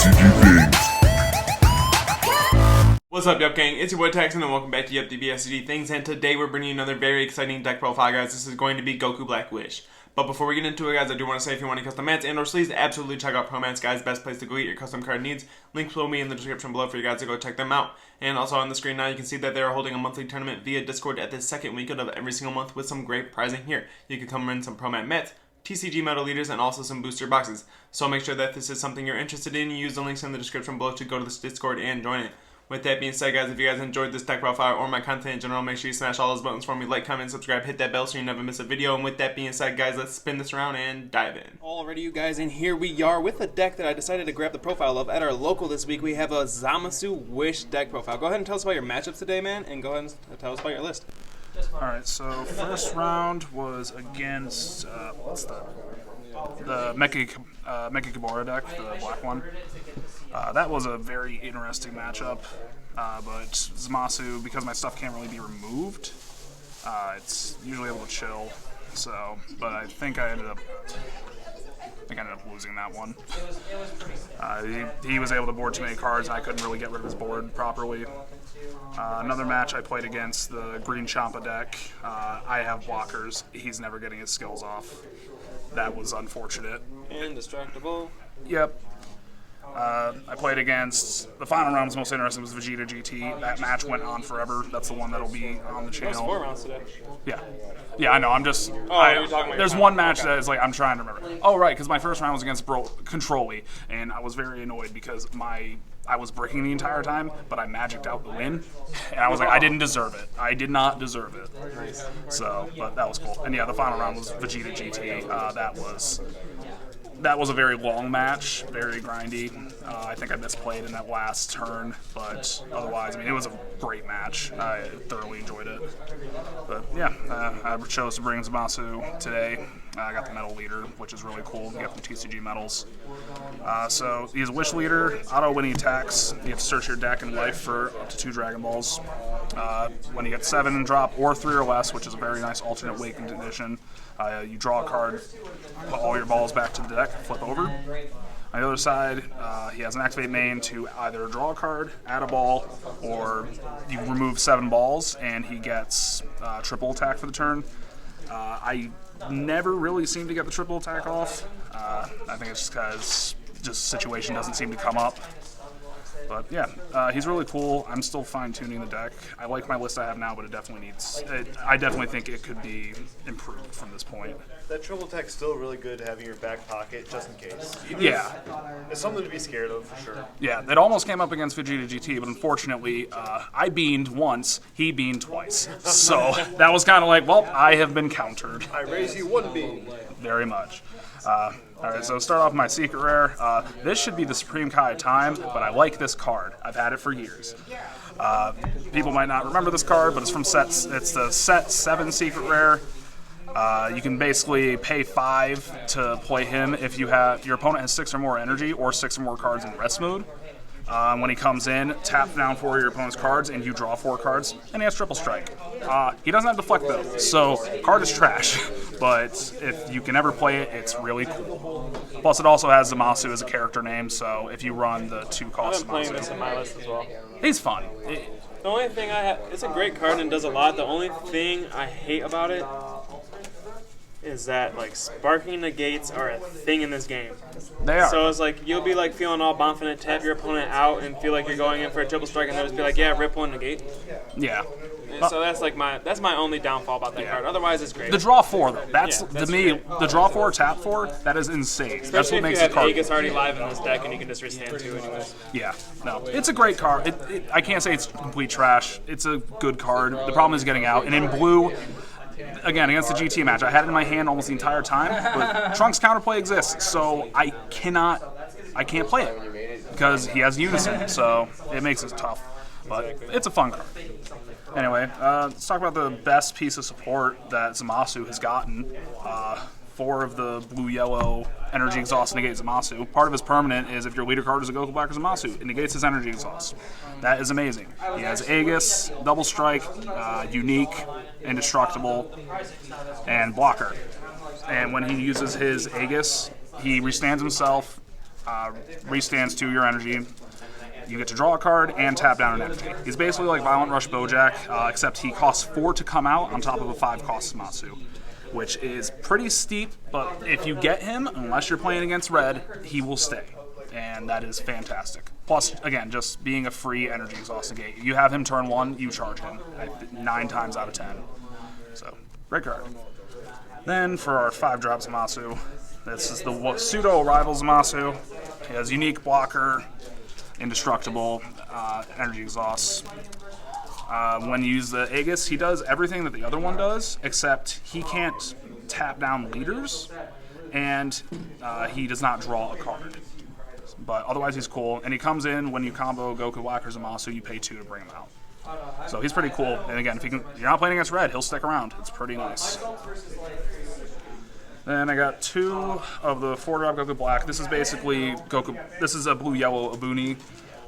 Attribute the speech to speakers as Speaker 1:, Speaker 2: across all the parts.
Speaker 1: DBSCG things.
Speaker 2: What's up, Yuhp gang? It's your boy Texan, and welcome back to Yuhp DBSCG things. And today we're bringing you another very exciting deck profile, guys. This is going to be Goku Black Wish. But before we get into it, guys, I do want to say if you want any custom mats and/or sleeves, absolutely check out ProMats, guys. Best place to go get your custom card needs. Links will be in the description below for you guys to go check them out. And also on the screen now, you can see that they are holding a monthly tournament via Discord at the second weekend of every single month with some great prizing here. You can come win some ProMat mats, TCG medal leaders, and also some booster boxes. So make sure that this is something you're interested in. Use the links in the description below to go to this Discord and join it. With that being said, guys, if you guys enjoyed this deck profile or my content in general, make sure you smash all those buttons for me. Like, comment, subscribe, hit that bell so you never miss a video. And with that being said, guys, let's spin this around and dive in. Alrighty, you guys, and here we are with a deck that I decided to grab the profile of at our local this week. We have a Zamasu Wish deck profile. Go ahead and tell us about your matchups today, man, and go ahead and tell us about your list.
Speaker 3: Alright, so first round was against, the Mecha Kimura deck, the black one. That was a very interesting matchup, but Zamasu, because my stuff can't really be removed, it's usually able to chill, so, but I think I ended up losing that one. He was able to board too many cards, and I couldn't really get rid of his board properly. Another match I played against the Green Champa deck. I have blockers. He's never getting his skills off. That was unfortunate.
Speaker 2: Indestructible.
Speaker 3: Yep. I played against, the final round was most interesting, was Vegeta GT. That match went on forever. That's the one that'll be on the channel.
Speaker 2: There's 4 rounds today.
Speaker 3: Yeah. Yeah, I know. I'm just.
Speaker 2: You're talking about
Speaker 3: there's one match that is like, I'm trying to remember. Oh, right, because my first round was against Control-y, and I was very annoyed because I was breaking the entire time, but I magicked out the win, and I was like, I didn't deserve it. I did not deserve it.
Speaker 2: Nice.
Speaker 3: So, but that was cool. And yeah, the final round was Vegeta GT. That was a very long match, very grindy. I think I misplayed in that last turn, but otherwise, I mean, it was a great match. I thoroughly enjoyed it. But yeah, I chose to bring Zamasu today. I got the medal leader, which is really cool. You get the TCG medals. So he's a wish leader, auto winning attacks. You have to search your deck and life for up to 2 Dragon Balls. When you get 7 and drop or 3 or less, which is a very nice alternate Awakened edition, you draw a card, put all your balls back to the deck, flip over. On the other side, he has an activate main to either draw a card, add a ball, or you remove 7 balls, and he gets triple attack for the turn. I never really seem to get the triple attack off. I think it's just because situation doesn't seem to come up. But yeah, he's really cool. I'm still fine-tuning the deck. I like my list I have now, but it definitely needs. I definitely think it could be improved from this point.
Speaker 4: That triple attack's still really good to have in your back pocket, just in case.
Speaker 3: Yeah.
Speaker 4: It's something to be scared of, for sure.
Speaker 3: Yeah, it almost came up against Vegeta GT, but unfortunately, I beamed once, he beamed twice. So that was kind of like, well, I have been countered.
Speaker 4: I raise you 1 beam.
Speaker 3: Very much. Alright, so start off with my secret rare. This should be the Supreme Kai time, but I like this card. I've had it for years. People might not remember this card, but it's from it's the set 7 secret rare. You can basically pay 5 to play him if your opponent has 6 or more energy or 6 or more cards in rest mode. When he comes in, tap down 4 of your opponent's cards, and you draw 4 cards, and he has triple strike. He doesn't have deflect though, so card is trash. But if you can ever play it, it's really cool. Plus, it also has Zamasu as a character name, so if you run the 2-cost
Speaker 2: I've been playing
Speaker 3: Zamasu,
Speaker 2: this in my list as well.
Speaker 3: he's fun.
Speaker 2: The only thing it's a great card and does a lot. The only thing I hate about it is that like sparking negates are a thing in this game.
Speaker 3: They are.
Speaker 2: So it's like you'll be like feeling all confident, tap your opponent out, and feel like you're going in for a triple strike, and they'll just be like, yeah, rip 1 negate.
Speaker 3: Yeah.
Speaker 2: And so that's like my only downfall about that card. Otherwise, it's great.
Speaker 3: The draw 4 though, that's
Speaker 2: Yeah,
Speaker 3: to me
Speaker 2: great.
Speaker 3: the draw 4 tap 4. That is insane. That's
Speaker 2: Especially
Speaker 3: what makes
Speaker 2: if
Speaker 3: the
Speaker 2: you have
Speaker 3: card.
Speaker 2: Aegis already live in this deck, and you can just restand 2 anyways.
Speaker 3: Yeah, no, it's a great card. I can't say it's complete trash. It's a good card. The problem is getting out. And in blue, again, against the GT match, I had it in my hand almost the entire time, but Trunks counterplay exists, so I can't play it because he has Unison, so it makes it tough. But it's a fun card. Anyway, let's talk about the best piece of support that Zamasu has gotten. 4 of the blue-yellow energy exhaust negate Zamasu. Part of his permanent is if your leader card is a Goku Black or Zamasu, it negates his energy exhaust. That is amazing. He has Aegis, Double Strike, Unique, Indestructible, and Blocker. And when he uses his Aegis, he restands himself, restands to your energy. You get to draw a card and tap down an energy. He's basically like Violent Rush Bojack, except he costs 4 to come out on top of a 5-cost Zamasu, which is pretty steep, but if you get him, unless you're playing against red, he will stay, and that is fantastic. Plus, again, just being a free energy exhaust negate. You have him turn 1, you charge him 9 times out of 10. So, great card. Then for our 5-drop Zamasu, this is the pseudo rival Zamasu. He has unique blocker, indestructible, energy exhaust. When you use the Aegis, he does everything that the other one does, except he can't tap down leaders, and he does not draw a card. But otherwise he's cool, and he comes in when you combo Goku Black or Zamasu, you pay 2 to bring him out. So he's pretty cool, and again, if you're not playing against red, he'll stick around. It's pretty nice. Then I got 2 of the 4-drop Goku Black. This is basically Goku. This is a blue-yellow Abuni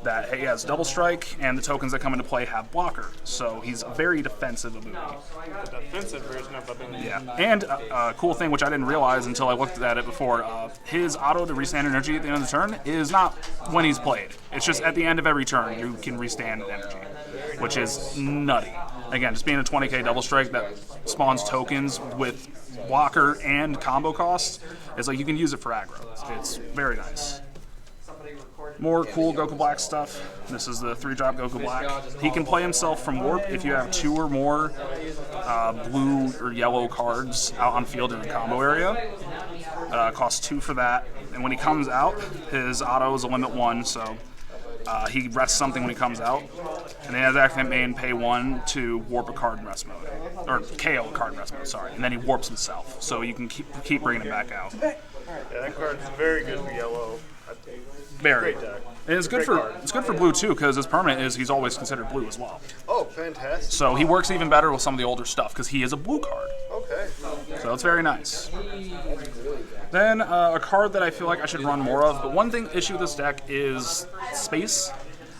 Speaker 3: that he has double strike, and the tokens that come into play have blocker. So he's a very defensive Abuni.
Speaker 2: The defensive version of Abuni.
Speaker 3: Yeah, and a cool thing which I didn't realize until I looked at it before, his auto to restand energy at the end of the turn is not when he's played. It's just at the end of every turn you can restand energy, which is nutty. Again, just being a 20k double strike that spawns tokens with blocker and combo cost, it's like you can use it for aggro. It's very nice. More cool Goku Black stuff. This is the 3-drop Goku Black. He can play himself from Warp if you have 2 or more blue or yellow cards out on field in the combo area. Costs 2 for that. And when he comes out, his auto is a limit 1, so he rests something when he comes out. And then he has activate main, pay 1 to warp a card in rest mode. Or KO a card in rest mode, sorry. And then he warps himself, so you can keep bringing him back out.
Speaker 4: Yeah, that card is very good for yellow.
Speaker 3: Very.
Speaker 4: Great deck.
Speaker 3: And it's good for blue too, because his permanent is he's always considered blue as well.
Speaker 4: Oh, fantastic.
Speaker 3: So he works even better with some of the older stuff because he is a blue card.
Speaker 4: Okay.
Speaker 3: So it's very nice. Then a card that I feel like I should run more of, but one issue with this deck is space.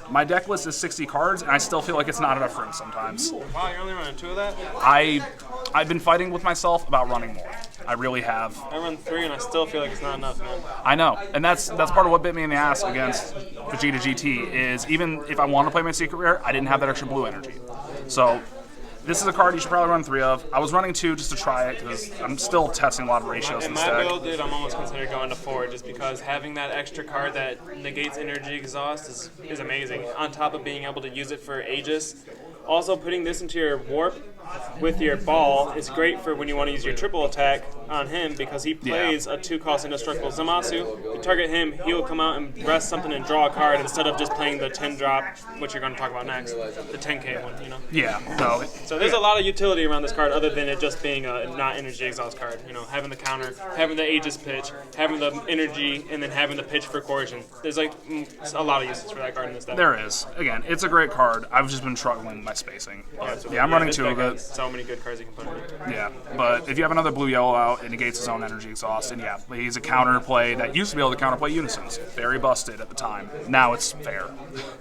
Speaker 3: My deck list is 60 cards, and I still feel like it's not enough room sometimes.
Speaker 2: Wow, you're only running 2 of that?
Speaker 3: I've been fighting with myself about running more. I really have.
Speaker 2: I run 3 and I still feel like it's not enough, man.
Speaker 3: I know, and that's part of what bit me in the ass against Vegeta GT is even if I want to play my secret rare, I didn't have that extra blue energy. So this is a card you should probably run 3 of. I was running 2 just to try it because I'm still testing a lot of ratios in this
Speaker 2: my
Speaker 3: deck.
Speaker 2: build, dude, I'm almost considering going to 4 just because having that extra card that negates energy exhaust is amazing. On top of being able to use it for Aegis. Also, putting this into your warp with your ball is great for when you want to use your triple attack on him because he plays a 2-cost indestructible Zamasu. You target him, he will come out and rest something and draw a card instead of just playing the 10-drop, which you're going to talk about next, the 10k one, you know?
Speaker 3: Yeah.
Speaker 2: So there's a lot of utility around this card other than it just being a not energy exhaust card. You know, having the counter, having the Aegis pitch, having the energy, and then having the pitch for coercion. There's like a lot of uses for that card in this deck.
Speaker 3: There is. Again, it's a great card. I've just been struggling with my spacing. I'm running 2 of it.
Speaker 2: So many good cards you can put in it.
Speaker 3: Yeah, but if you have another blue-yellow out, it negates his own energy exhaust, and yeah, he's a counterplay that used to be able to counterplay Unisons. Very busted at the time. Now it's fair.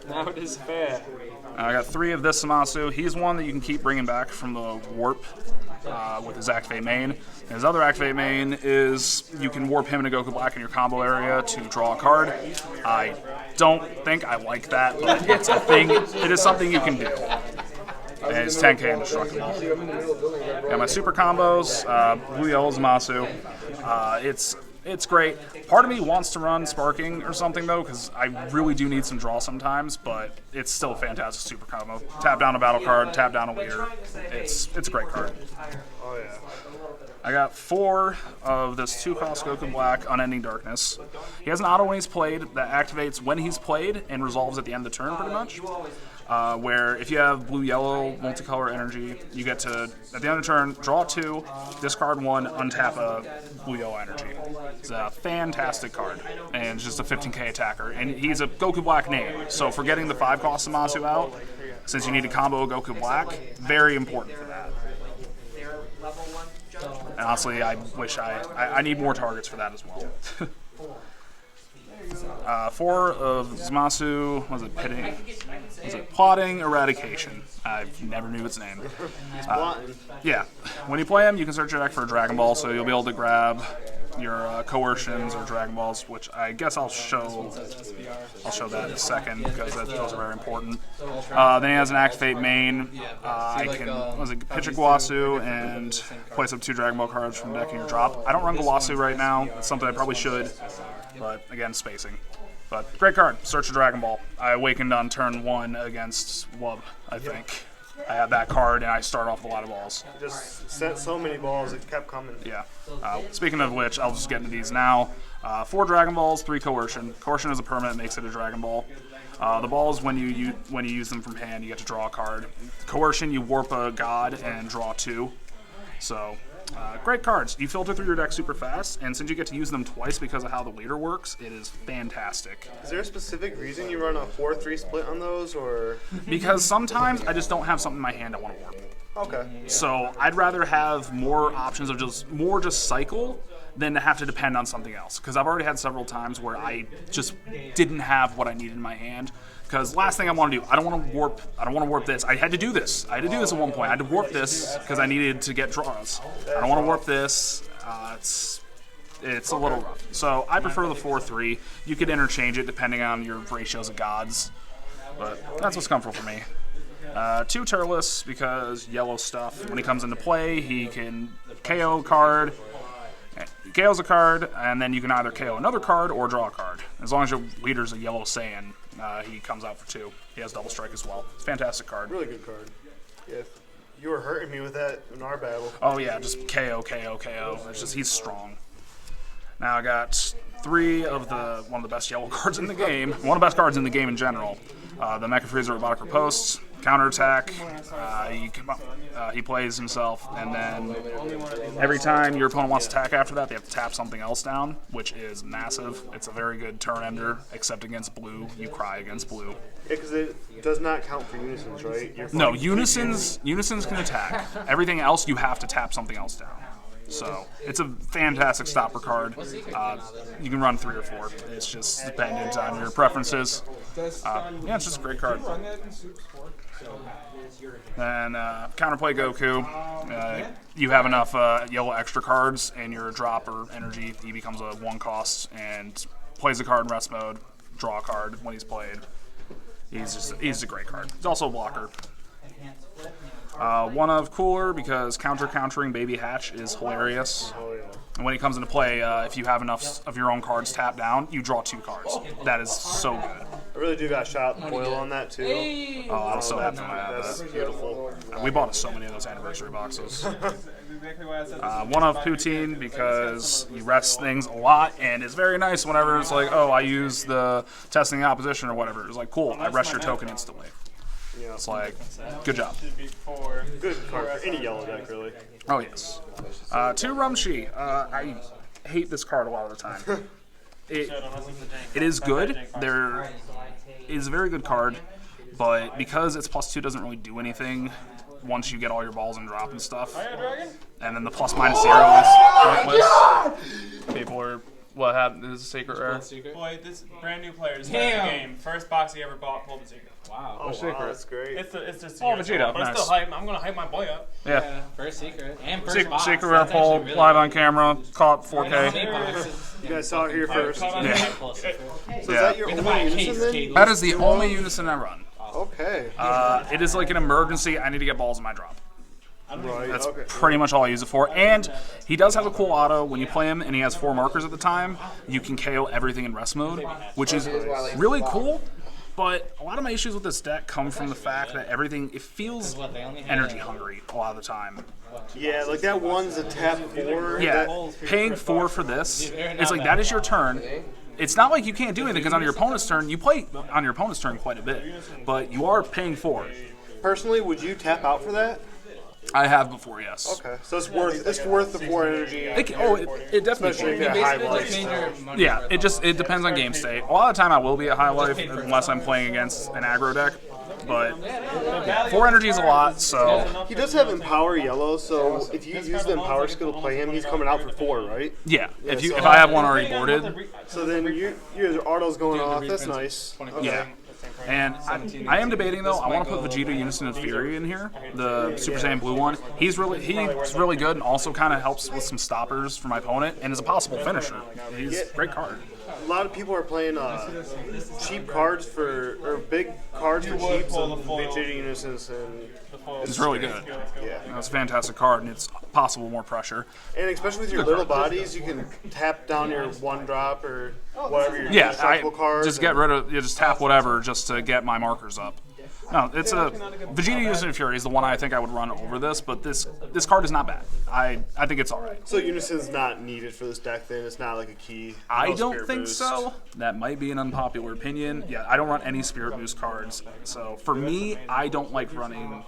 Speaker 2: Now it is fair.
Speaker 3: I got 3 of this Zamasu. He's one that you can keep bringing back from the warp with his activate main. And his other activate main is you can warp him into Goku Black in your combo area to draw a card. I don't think I like that, but it's a thing. It is something you can do. And it's 10k indestructible. Got my super combos, blue yellow Zamasu. It's great. Part of me wants to run Sparking or something though, because I really do need some draw sometimes, but it's still a fantastic super combo. Tap down a battle card, tap down a leader. It's a great card.
Speaker 4: Oh, yeah.
Speaker 3: I got 4 of this 2-cost Goku Black Unending Darkness. He has an auto when he's played that activates when he's played and resolves at the end of the turn pretty much. Where if you have blue-yellow multicolor energy, you get to, at the end of the turn, draw 2, discard 1, untap a blue-yellow energy. It's a fantastic card, and it's just a 15k attacker. And he's a Goku Black name, so for getting the 5-cost Zamasu out, since you need to combo Goku Black, very important for that. And honestly, I wish I need more targets for that as well. 4 of Zamasu, was it Pitting? Was it Plotting Eradication? I never knew its name.
Speaker 2: He's plotting.
Speaker 3: Yeah. When you play him, you can search your deck for a Dragon Ball, so you'll be able to grab your coercions or Dragon Balls, which I guess I'll show that in a second because those are very important. Then he has an Activate main. I can pitch a Guasu and place up 2 Dragon Ball cards from the deck in your drop. I don't run Guasu right now. It's something I probably should, but again, spacing. But great card, Search a Dragon Ball. I awakened on turn 1 against Yuhp, I think. I had that card, and I start off with a lot of balls.
Speaker 4: Just sent so many balls, it kept coming.
Speaker 3: Yeah. Speaking of which, I'll just get into these now. 4 Dragon Balls, 3 Coercion. Coercion is a permanent, makes it a Dragon Ball. The balls, when you use them from hand, you get to draw a card. Coercion, you warp a god and draw 2. So, great cards. You filter through your deck super fast, and since you get to use them twice because of how the leader works, it is fantastic.
Speaker 4: Is there a specific reason you run a 4-3 split on those, or?
Speaker 3: Because sometimes I just don't have something in my hand I want to warp.
Speaker 4: Okay.
Speaker 3: So I'd rather have more options of just cycle than to have to depend on something else. Because I've already had several times where I just didn't have what I needed in my hand. Because last thing I want to do, I don't want to warp this. I had to do this. I had to do this at one point. I had to warp this because I needed to get draws. I don't want to warp this. It's a little rough. So I prefer the 4-3. You could interchange it depending on your ratios of gods. But that's what's comfortable for me. 2 Turles because yellow stuff. When he comes into play, he can KO a card. KO's a card, and then you can either KO another card or draw a card. As long as your leader's a yellow Saiyan, he comes out for 2. He has double strike as well. It's a fantastic card.
Speaker 4: Really good card. Yeah, you were hurting me with that in our battle.
Speaker 3: Oh yeah, just KO, KO, KO. It's just he's strong. Now I got 3 of one of the best yellow cards in the game. One of the best cards in the game in general. The Mecha Frieza Robotic Riposte, counterattack. He plays himself, and then every time your opponent wants to attack after that, they have to tap something else down, which is massive. It's a very good turn ender, except against blue. You cry against blue.
Speaker 4: Yeah, because it does not count for unisons, right?
Speaker 3: No, unisons can attack. Everything else, you have to tap something else down. So it's a fantastic stopper card. You can run 3 or 4. It's just dependent on your preferences. Yeah, it's just a great card. Then counterplay Goku. You have enough yellow extra cards in your drop or energy. He becomes a 1 cost and plays a card in rest mode. Draw a card when he's played. He's a great card. He's also a blocker. 1 of Cooler because countering Baby Hatch is hilarious.
Speaker 4: Oh, yeah.
Speaker 3: And when he comes into play, if you have enough of your own cards tapped down, you draw 2 cards. That is so good.
Speaker 4: I really do got shot out the foil on that too.
Speaker 3: Oh, I was so happy when I had
Speaker 4: That's
Speaker 3: that.
Speaker 4: beautiful.
Speaker 3: We bought so many of those anniversary boxes. 1 of Poutine because you rest things a lot, and it's very nice whenever it's like, oh, I use the testing the opposition or whatever. It's like, cool, I rest your token instantly.
Speaker 4: Yeah.
Speaker 3: It's like, good job.
Speaker 4: Good card for any yellow deck, really.
Speaker 3: Oh, yes. 2 Rumshi. I hate this card a lot of the time. It is good. It is a very good card, but because it's +2 doesn't really do anything once you get all your balls and drop and stuff. And then the +-0 is pointless. People are... What happened? This is a secret rare.
Speaker 2: Boy, this brand new player just played the game. First box he ever bought, pulled the secret.
Speaker 1: Wow.
Speaker 4: Oh, wow, that's great.
Speaker 2: It's just
Speaker 3: Oh, Vegeta,
Speaker 2: but
Speaker 3: nice.
Speaker 2: it's still hype. I'm gonna hype my boy up.
Speaker 3: Yeah.
Speaker 1: First secret. And first box.
Speaker 3: Secret rare
Speaker 1: That's
Speaker 3: pull,
Speaker 1: actually really
Speaker 3: live
Speaker 1: good.
Speaker 3: on camera, caught
Speaker 1: How many
Speaker 3: 4K.
Speaker 1: boxes?
Speaker 4: You guys saw it here first. So
Speaker 3: Yeah.
Speaker 4: is that your only unison then?
Speaker 3: That is the only unison I run.
Speaker 4: Okay.
Speaker 3: It is like an emergency. I need to get balls in my drop.
Speaker 4: Right,
Speaker 3: That's
Speaker 4: okay.
Speaker 3: pretty much all I use it for. And he does have a cool auto. When you play him and he has 4 markers at the time, you can KO everything in rest mode, which is really cool. But a lot of my issues with this deck come from the fact that it feels energy hungry a lot of the time.
Speaker 4: Yeah, like that one's a tap 4.
Speaker 3: Yeah, paying 4 for this, it's like that is your turn. It's not like you can't do anything because on your opponent's turn, you play on your opponent's turn quite a bit, but you are paying 4.
Speaker 4: Personally, would you tap out for that?
Speaker 3: I have before, yes.
Speaker 4: Okay, so it's worth the 4 energy.
Speaker 3: It definitely
Speaker 4: Especially if
Speaker 3: can.
Speaker 4: you have high life.
Speaker 3: Yeah, it depends on game state. A lot of the time I will be at high life unless I'm playing against an aggro deck. But 4 energy is a lot, so
Speaker 4: He does have Empower Yellow, so if you use the Empower skill to play him, he's coming out for 4, right?
Speaker 3: yeah. If I have one already boarded,
Speaker 4: So then your auto's going off. That's nice. Okay.
Speaker 3: yeah. And I am debating though. I want to put Vegeta, Unison, and Fury in here. The Super Saiyan Blue one. He's really good and also kind of helps with some stoppers for my opponent and is a possible finisher. He's a great card.
Speaker 4: A lot of people are playing cheap cards or big cards for cheap. So Vegeta, Unison, and
Speaker 3: it's really good.
Speaker 4: Yeah,
Speaker 3: it's a fantastic card, and it's possible more pressure.
Speaker 4: And especially with your little bodies, you can tap down your 1-drop or whatever your destructible cards.
Speaker 3: Just get rid of, just tap whatever just to get my markers up. No, it's a Vegeta, Unison, and Fury is the one I think I would run over this, but this card is not bad. I think it's all right.
Speaker 4: So Unison's not needed for this deck then? It's not like a key?
Speaker 3: I don't think so. That might be an unpopular opinion. Yeah, I don't run any Spirit Boost cards. So for me, I don't like running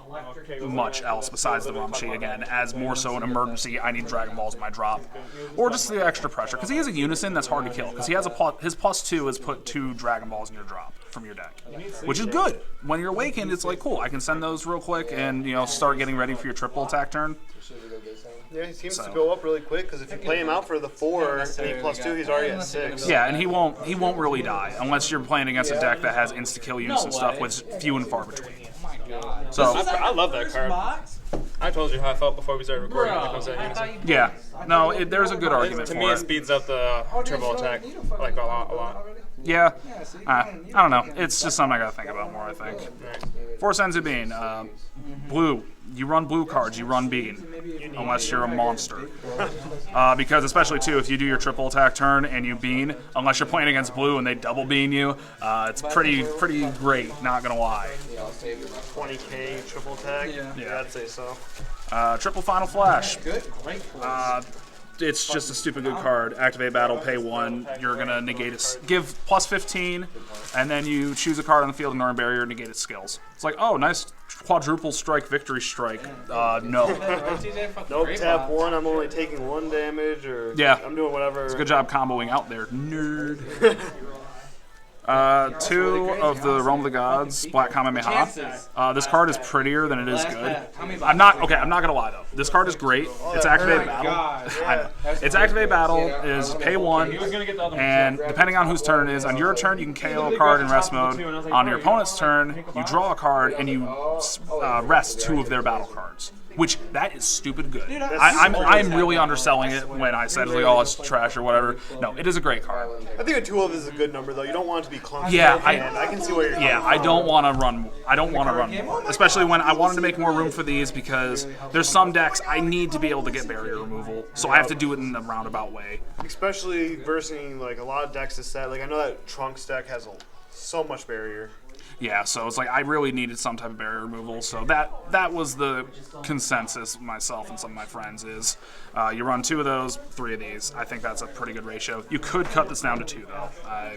Speaker 3: much else besides the Ramshi again, as more so an emergency. I need Dragon Balls in my drop. Or just the extra pressure, because he has a Unison that's hard to kill, because he has his +2 is put 2 Dragon Balls in your drop from your deck, which is good. When you're awakened, it's like, cool, I can send those real quick and, start getting ready for your triple attack turn.
Speaker 4: Yeah, he seems to go up really quick, because if you play him out for the 4 and he +2, he's already at 6.
Speaker 3: Yeah, and he won't really die unless you're playing against a deck that has insta-kill units and stuff, with few and far between. So
Speaker 2: I love that card. I told you how I felt before we started recording when it comes to Unison.
Speaker 3: Yeah, no, there's a good argument
Speaker 2: to
Speaker 3: for
Speaker 2: me,
Speaker 3: it.
Speaker 2: it speeds up the triple attack like a lot.
Speaker 3: Yeah, I don't know. It's just something I gotta think about more, I think. Force Senzu Bean. Blue. You run blue cards, you run Bean. Unless you're a monster. Because especially, too, if you do your triple attack turn and you Bean, unless you're playing against blue and they double Bean you, it's pretty great, not gonna lie.
Speaker 4: 20k triple attack? Yeah, I'd say so.
Speaker 3: Triple Final Flash. It's just a stupid good card. Activate battle, pay 1. You're gonna negate it. Give +15, and then you choose a card on the field, ignore a barrier, negate its skills. It's like, oh, nice quadruple strike, victory strike. No.
Speaker 4: Nope, tap 1. I'm only taking 1 damage, or I'm doing whatever.
Speaker 3: It's a good job comboing out there, nerd. 2 of the Realm of the Gods, Black Kamehameha. This card is prettier than it is good. I'm not gonna lie though. This card is great. It's activate battle. I know. It's activate battle is pay 1, and depending on whose turn it is, on your turn you can KO a card in rest mode. On your opponent's turn, you draw a card and you rest 2 of their battle cards. Which, that is stupid good. I'm really underselling it when I said, like, oh, it's trash or whatever. No, it is a great card.
Speaker 4: I think a 2 of is a good number, though. You don't want it to be clunky.
Speaker 3: Yeah,
Speaker 4: I can see where you're coming from.
Speaker 3: I don't want to run. I don't want to run more, especially when I wanted to make more room for these, because there's some decks I need to be able to get barrier removal, so I have to do it in a roundabout way.
Speaker 4: Especially versing like a lot of decks this set. Like I know that Trunks deck has so much barrier.
Speaker 3: Yeah, so it's like I really needed some type of barrier removal. So that was the consensus myself and some of my friends is you run 2 of those, 3 of these. I think that's a pretty good ratio. You could cut this down to 2 though. I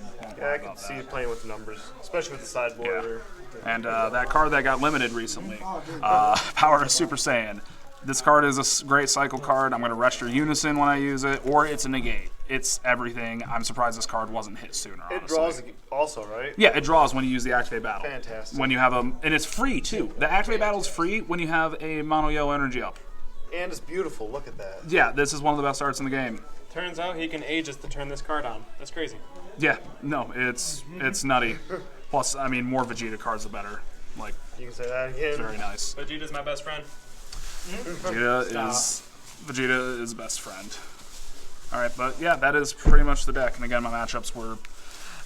Speaker 4: can see you playing with the numbers, especially with the sideboard.
Speaker 3: Yeah. And that card that got limited recently, Power of Super Saiyan. This card is a great cycle card. I'm going to rest your Unison when I use it, or it's a negate. It's everything. I'm surprised this card wasn't hit sooner, honestly.
Speaker 4: It draws also, right?
Speaker 3: Yeah, it draws when you use the Activate Battle.
Speaker 4: Fantastic.
Speaker 3: When you have and it's free, too. The Activate Battle is free when you have a Mono Yellow energy up.
Speaker 4: And it's beautiful. Look at that.
Speaker 3: Yeah, this is one of the best arts in the game.
Speaker 2: Turns out he can age us to turn this card on. That's crazy.
Speaker 3: Yeah, no, it's nutty. Plus, I mean, more Vegeta cards the better. Like,
Speaker 4: you can say that again.
Speaker 3: It's very nice.
Speaker 2: Vegeta's my best friend.
Speaker 3: Vegeta is best friend. All right, but yeah, that is pretty much the deck. And again, my matchups were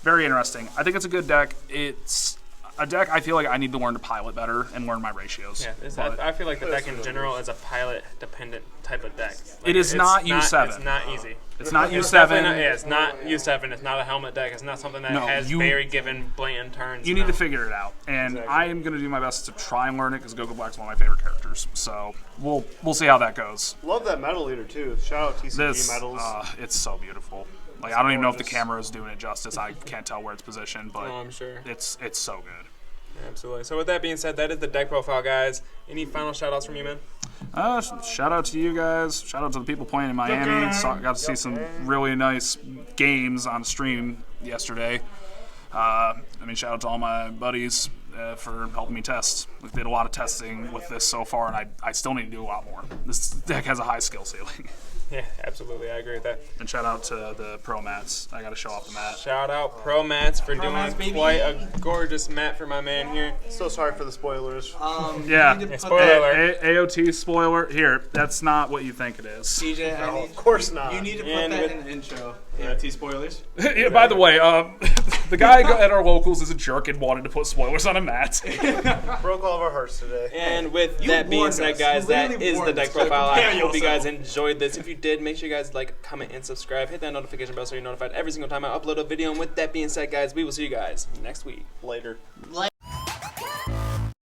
Speaker 3: very interesting. I think it's a good deck. It's a deck I feel like I need to learn to pilot better and learn my ratios.
Speaker 2: Yeah, I feel like the deck in general is a pilot-dependent type of deck. Like
Speaker 3: it is not U7.
Speaker 2: It's not easy.
Speaker 3: It's not U7.
Speaker 2: It's not U7. It's not a helmet deck. It's not something that has very given blatant turns.
Speaker 3: You need to figure it out, and I am going to do my best to try and learn it because Goku Black's one of my favorite characters. So we'll see how that goes.
Speaker 4: Love that medal leader too. Shout out TCG medals.
Speaker 3: It's so beautiful. Like I don't even know if the camera is doing it justice. I can't tell where it's positioned, but
Speaker 2: I'm sure
Speaker 3: it's so good.
Speaker 2: Absolutely. So with that being said, that is the deck profile, guys. Any final shout-outs from you, man?
Speaker 3: Shout out to you guys. Shout out to the people playing in Miami. Got to see some really nice games on stream yesterday. Shout out to all my buddies for helping me test. We did a lot of testing with this so far, and I still need to do a lot more. This deck has a high skill ceiling.
Speaker 2: Yeah, absolutely. I agree with that.
Speaker 3: And shout out to the pro mats. I got to show off the mat.
Speaker 2: Shout out Pro Mats for doing quite a gorgeous mat for my man here.
Speaker 4: So sorry for the spoilers.
Speaker 3: Yeah.
Speaker 2: Spoiler alert.
Speaker 3: AOT spoiler. Here, that's not what you think it is.
Speaker 1: CJ,
Speaker 4: No, of course not.
Speaker 1: you need to put
Speaker 2: And
Speaker 1: that
Speaker 2: with-
Speaker 1: in the intro. AOT spoilers.
Speaker 3: Yeah, by the way, the guy at our locals is a jerk and wanted to put spoilers on a mat.
Speaker 4: Broke all of our hearts today.
Speaker 2: And with
Speaker 1: You
Speaker 2: that being
Speaker 1: warned
Speaker 2: said,
Speaker 1: us.
Speaker 2: guys,
Speaker 1: You
Speaker 2: that
Speaker 1: literally
Speaker 2: is the
Speaker 1: warned
Speaker 2: deck
Speaker 1: us.
Speaker 2: profile. I
Speaker 1: Prepare
Speaker 2: hope you guys
Speaker 1: yourself.
Speaker 2: enjoyed this. If you did, make sure you guys like, comment, and subscribe. Hit that notification bell so you're notified every single time I upload a video. And with that being said, guys, we will see you guys next week.
Speaker 4: Later.